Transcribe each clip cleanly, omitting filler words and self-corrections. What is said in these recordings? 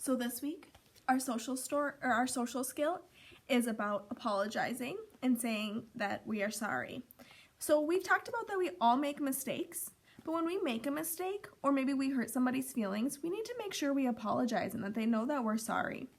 So this week, our social skill is about apologizing and saying that we are sorry. So we've talked about that we all make mistakes, but when we make a mistake or maybe we hurt somebody's feelings, we need to make sure we apologize and that they know that we're sorry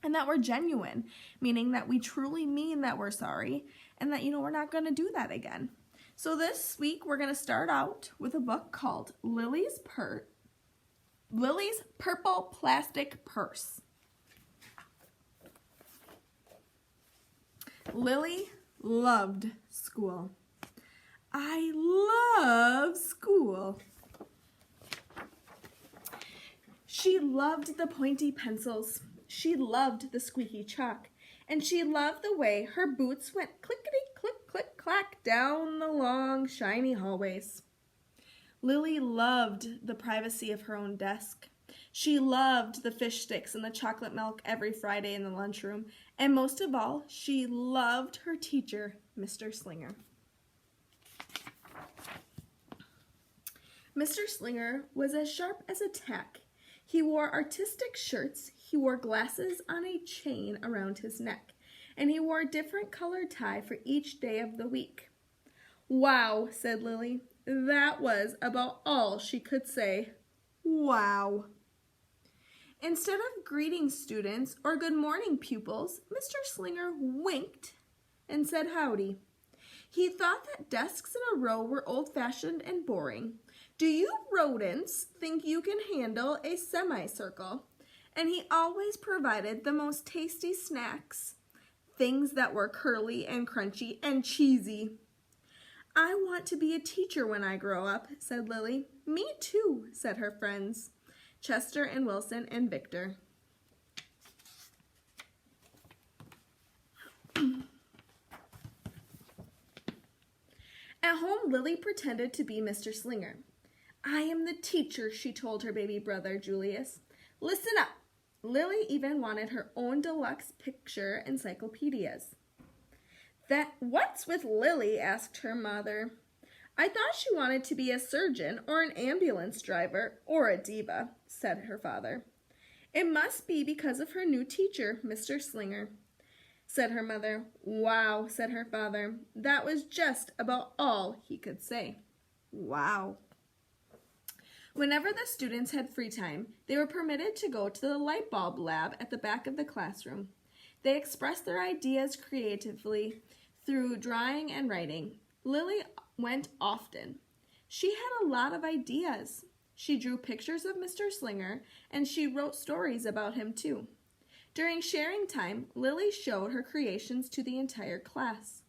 and that we're genuine, meaning that we truly mean that we're sorry and that, we're not going to do that again. So this week, we're going to start out with a book called Lily's Purple Plastic Purse. Lily loved school. I love school. She loved the pointy pencils. She loved the squeaky chalk. And she loved the way her boots went clickety-click, click-clack down the long, shiny hallways. Lily loved the privacy of her own desk. She loved the fish sticks and the chocolate milk every Friday in the lunchroom. And most of all, she loved her teacher, Mr. Slinger. Mr. Slinger was as sharp as a tack. He wore artistic shirts, he wore glasses on a chain around his neck, and he wore a different colored tie for each day of the week. "Wow," said Lily. That was about all she could say. Wow. Instead of greeting students or good morning pupils, Mr. Slinger winked and said howdy. He thought that desks in a row were old-fashioned and boring. Do you rodents think you can handle a semicircle? And he always provided the most tasty snacks, things that were curly and crunchy and cheesy. "I want to be a teacher when I grow up," said Lily. "Me too," said her friends, Chester and Wilson and Victor. At home, Lily pretended to be Mr. Slinger. "I am the teacher," she told her baby brother, Julius. "Listen up." Lily even wanted her own deluxe picture encyclopedias. "What's with Lily?" asked her mother. "I thought she wanted to be a surgeon or an ambulance driver or a diva," said her father. "It must be because of her new teacher, Mr. Slinger," said her mother. "Wow," said her father. That was just about all he could say. Wow. Whenever the students had free time, they were permitted to go to the light bulb lab at the back of the classroom. They expressed their ideas creatively through drawing and writing. Lily went often. She had a lot of ideas. She drew pictures of Mr. Slinger, and she wrote stories about him too. During sharing time, Lily showed her creations to the entire class.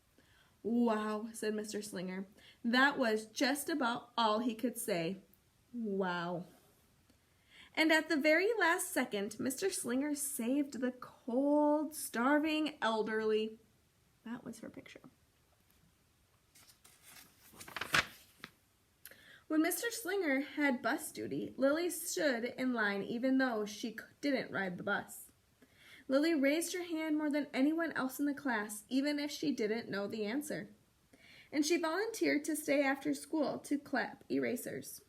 "Wow," said Mr. Slinger. That was just about all he could say. Wow. And at the very last second, Mr. Slinger saved the cold, starving elderly. That was her picture. When Mr. Slinger had bus duty, Lily stood in line even though she didn't ride the bus. Lily raised her hand more than anyone else in the class, even if she didn't know the answer. And she volunteered to stay after school to clap erasers.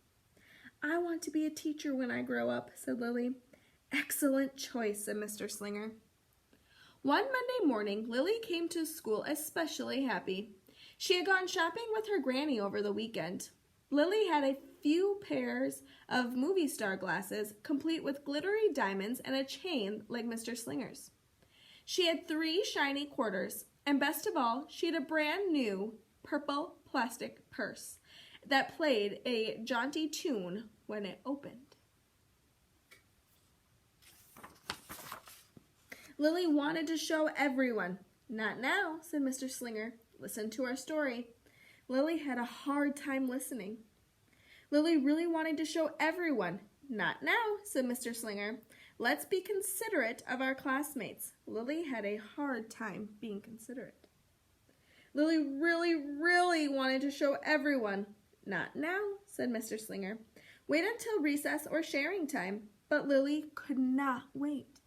"I want to be a teacher when I grow up," said Lily. "Excellent choice," said Mr. Slinger. One Monday morning, Lily came to school especially happy. She had gone shopping with her granny over the weekend. Lily had a few pairs of movie star glasses, complete with glittery diamonds and a chain like Mr. Slinger's. She had 3 shiny quarters, and best of all, she had a brand new purple plastic purse that played a jaunty tune when it opened. Lily wanted to show everyone. "Not now," said Mr. Slinger. "Listen to our story." Lily had a hard time listening. Lily really wanted to show everyone. "Not now," said Mr. Slinger. "Let's be considerate of our classmates." Lily had a hard time being considerate. Lily really wanted to show everyone. "Not now," said Mr. Slinger. "Wait until recess or sharing time." But Lily could not wait.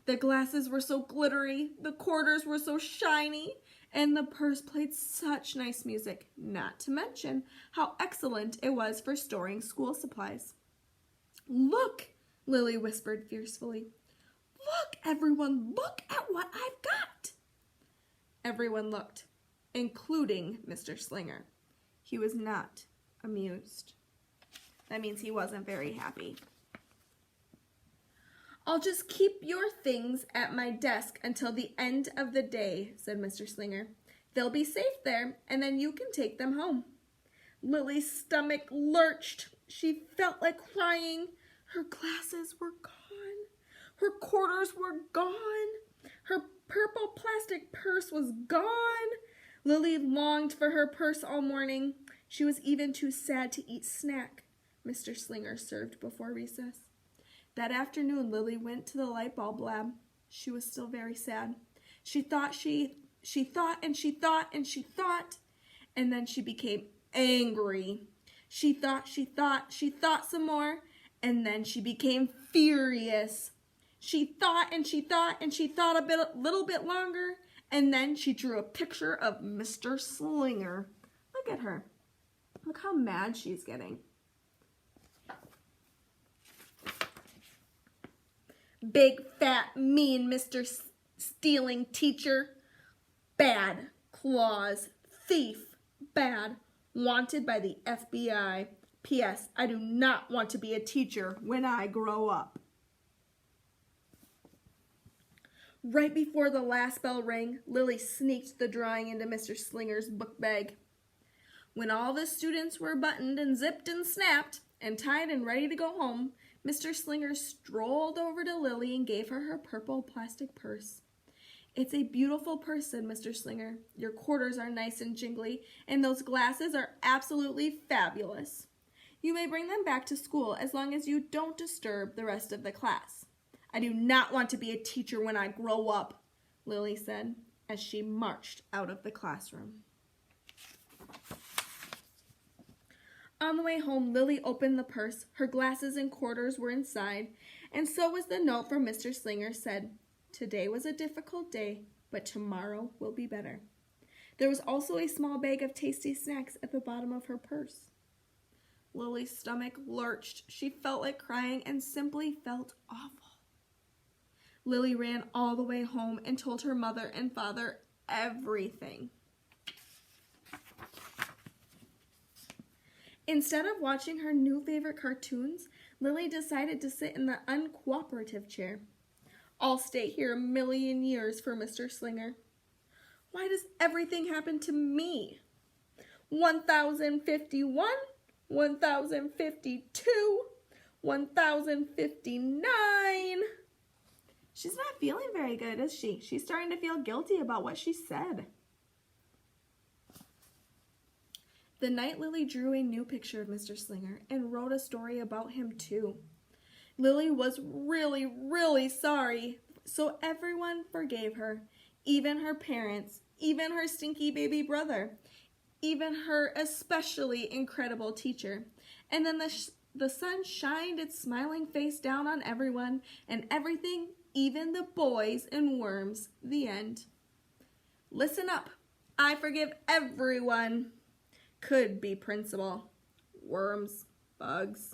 The glasses were so glittery, the quarters were so shiny, and the purse played such nice music, not to mention how excellent it was for storing school supplies. "Look," Lily whispered fiercely. Look, everyone, look at what I've got. Everyone looked, including Mr. Slinger. He was not amused. That means he wasn't very happy. I'll just keep your things at my desk until the end of the day, said Mr. Slinger. They'll be safe there, and then you can take them home. Lily's stomach lurched. She felt like crying. Her glasses were gone. Her quarters were gone. Her purple plastic purse was gone. Lily longed for her purse all morning. She was even too sad to eat snack Mr. Slinger served before recess. That afternoon, Lily went to the light bulb lab. She was still very sad. She thought, and then she became angry. She thought some more, and then she became furious. She thought a little bit longer, and then she drew a picture of Mr. Slinger. Look at her. Look how mad she's getting. Big, fat, mean Mr. Stealing teacher. Bad, claws, thief, bad, wanted by the FBI. P.S. I do not want to be a teacher when I grow up. Right before the last bell rang, Lily sneaked the drawing into Mr. Slinger's book bag. When all the students were buttoned and zipped and snapped and tied and ready to go home, Mr. Slinger strolled over to Lily and gave her her purple plastic purse. It's a beautiful purse, said Mr. Slinger. Your quarters are nice and jingly, and those glasses are absolutely fabulous. You may bring them back to school as long as you don't disturb the rest of the class. I do not want to be a teacher when I grow up, Lily said as she marched out of the classroom. On the way home, Lily opened the purse. Her glasses and quarters were inside, and so was the note from Mr. Slinger said, Today was a difficult day, but tomorrow will be better. There was also a small bag of tasty snacks at the bottom of her purse. Lily's stomach lurched. She felt like crying and simply felt awful. Lily ran all the way home and told her mother and father everything. Instead of watching her new favorite cartoons, Lily decided to sit in the uncooperative chair. I'll stay here a million years for Mr. Slinger. Why does everything happen to me? 1051, 1052, 1059. She's not feeling very good, is she? She's starting to feel guilty about what she said. The night Lily drew a new picture of Mr. Slinger and wrote a story about him too. Lily was really, really sorry, so everyone forgave her, even her parents, even her stinky baby brother, even her especially incredible teacher. And then the sun shined its smiling face down on everyone and everything, even the boys and worms. The end. Listen up. I forgive everyone. Could be principal. Worms. Bugs.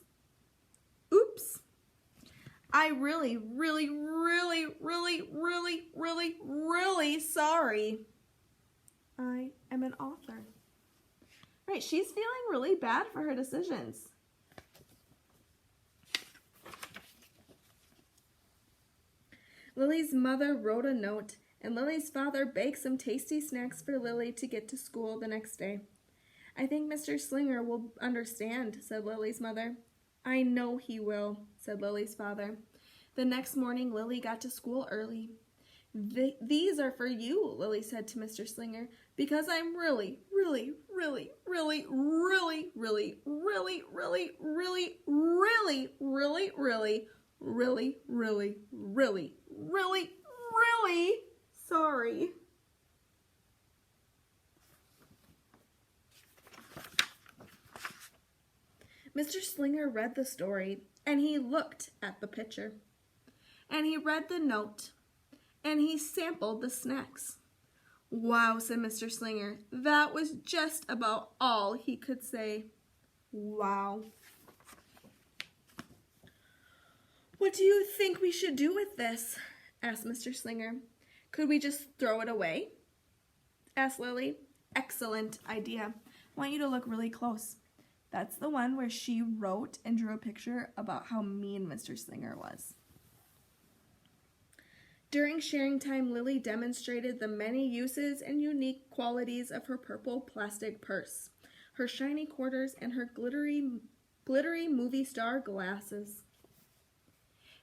Oops. I really sorry. I am an author. Right, she's feeling really bad for her decisions. Lily's mother wrote a note, and Lily's father baked some tasty snacks for Lily to get to school the next day. I think Mr. Slinger will understand, said Lily's mother. I know he will, said Lily's father. The next morning, Lily got to school early. These are for you, Lily said to Mr. Slinger, because I'm really sorry. Mr. Slinger read the story, and he looked at the picture, and he read the note, and he sampled the snacks. Wow, said Mr. Slinger. That was just about all he could say. Wow. "What do you think we should do with this?" asked Mr. Slinger. "Could we just throw it away?" asked Lily. "Excellent idea. I want you to look really close." That's the one where she wrote and drew a picture about how mean Mr. Slinger was. During sharing time, Lily demonstrated the many uses and unique qualities of her purple plastic purse, her shiny quarters, and her glittery movie star glasses.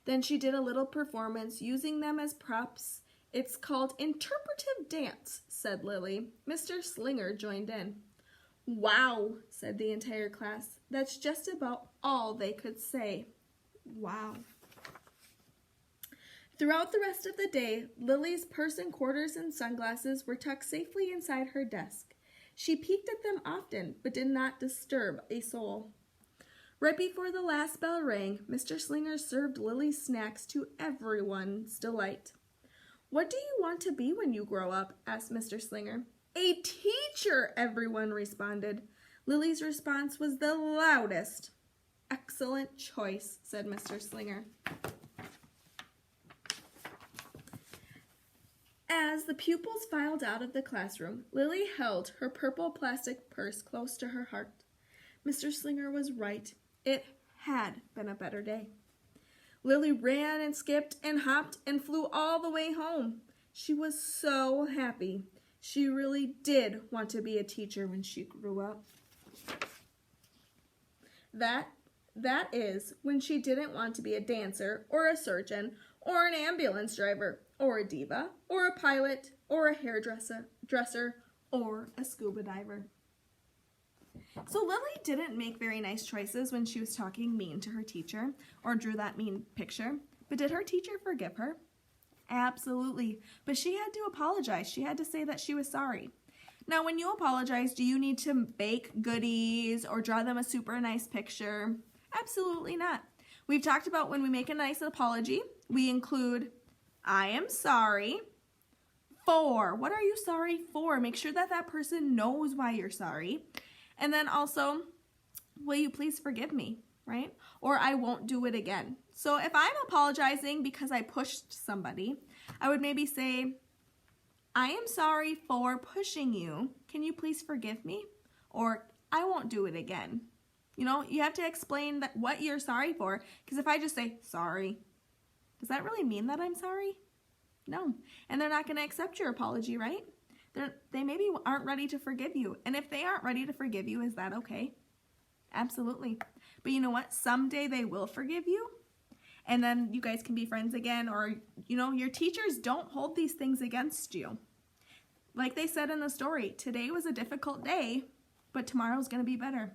Then she did a little performance using them as props. "It's called interpretive dance," said Lily. Mr. Slinger joined in. "Wow," said the entire class. That's just about all they could say. Wow. Throughout the rest of the day, Lily's purse and quarters and sunglasses were tucked safely inside her desk. She peeked at them often, but did not disturb a soul. Right before the last bell rang, Mr. Slinger served Lily's snacks to everyone's delight. "What do you want to be when you grow up?" asked Mr. Slinger. "A teacher," everyone responded. Lily's response was the loudest. "Excellent choice," said Mr. Slinger. As the pupils filed out of the classroom, Lily held her purple plastic purse close to her heart. Mr. Slinger was right. It had been a better day. Lily ran and skipped and hopped and flew all the way home. She was so happy. She really did want to be a teacher when she grew up. That is, when she didn't want to be a dancer or a surgeon or an ambulance driver or a diva or a pilot or a hairdresser or a scuba diver. So Lily didn't make very nice choices when she was talking mean to her teacher or drew that mean picture. But did her teacher forgive her? Absolutely. But she had to apologize. She had to say that she was sorry. Now, when you apologize, do you need to bake goodies or draw them a super nice picture? Absolutely not. We've talked about when we make a nice apology, we include, "I am sorry for." What are you sorry for? Make sure that that person knows why you're sorry. And then also, "Will you please forgive me?" Right? Or "I won't do it again." So if I'm apologizing because I pushed somebody, I would maybe say, "I am sorry for pushing you. Can you please forgive me?" Or "I won't do it again." You know, you have to explain what you're sorry for, because if I just say sorry, does that really mean that I'm sorry? No. And they're not going to accept your apology, right? They maybe aren't ready to forgive you. And if they aren't ready to forgive you, is that okay? Absolutely. But you know what? Someday they will forgive you. And then you guys can be friends again. Or, you know, your teachers don't hold these things against you. Like they said in the story, today was a difficult day, but tomorrow's going to be better.